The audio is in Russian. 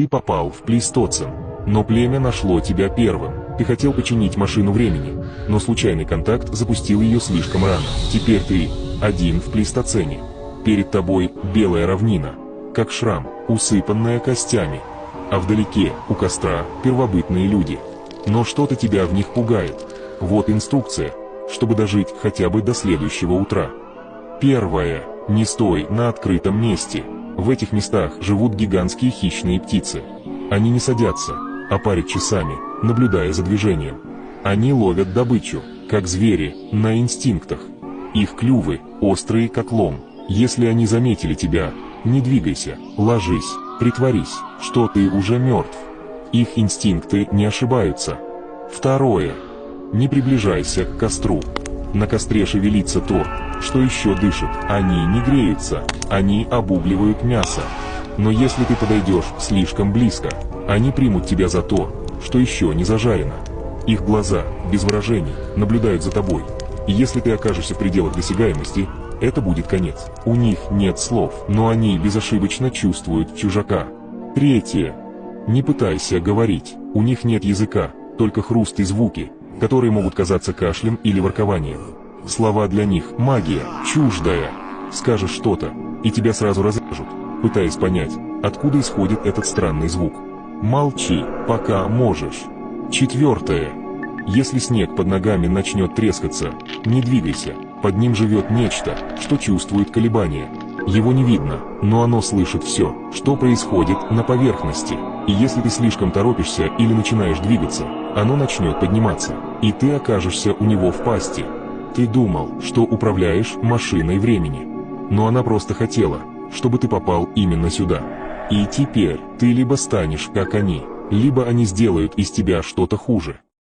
Ты попал в Плейстоцен, но племя нашло тебя первым. Ты хотел починить машину времени, но случайный контакт запустил ее слишком рано. Теперь ты один в Плейстоцене. Перед тобой белая равнина, как шрам, усыпанная костями. А вдалеке, у костра, первобытные люди. Но что-то тебя в них пугает. Вот инструкция, чтобы дожить хотя бы до следующего утра. Первое. Не стой на открытом месте. В этих местах живут гигантские хищные птицы. Они не садятся, а парят часами, наблюдая за движением. Они ловят добычу, как звери, на инстинктах. Их клювы острые, как лом. Если они заметили тебя, не двигайся, ложись, притворись, что ты уже мертв. Их инстинкты не ошибаются. Второе. Не приближайся к костру. На костре шевелится то, что еще дышит. Они не греются, они обугливают мясо. Но если ты подойдешь слишком близко, они примут тебя за то, что еще не зажарено. Их глаза, без выражений, наблюдают за тобой. И если ты окажешься в пределах досягаемости, это будет конец. У них нет слов, но они безошибочно чувствуют чужака. Третье. Не пытайся говорить, у них нет языка, только хруст и звуки, которые могут казаться кашлем или воркованием. Слова для них – магия, чуждая. Скажешь что-то, и тебя сразу разрежут, пытаясь понять, откуда исходит этот странный звук. Молчи, пока можешь. Четвертое. Если снег под ногами начнет трескаться, не двигайся, под ним живет нечто, что чувствует колебания. Его не видно, но оно слышит все, что происходит на поверхности. И если ты слишком торопишься или начинаешь двигаться, оно начнет подниматься, и ты окажешься у него в пасти. Ты думал, что управляешь машиной времени, но она просто хотела, чтобы ты попал именно сюда. И теперь ты либо станешь как они, либо они сделают из тебя что-то хуже.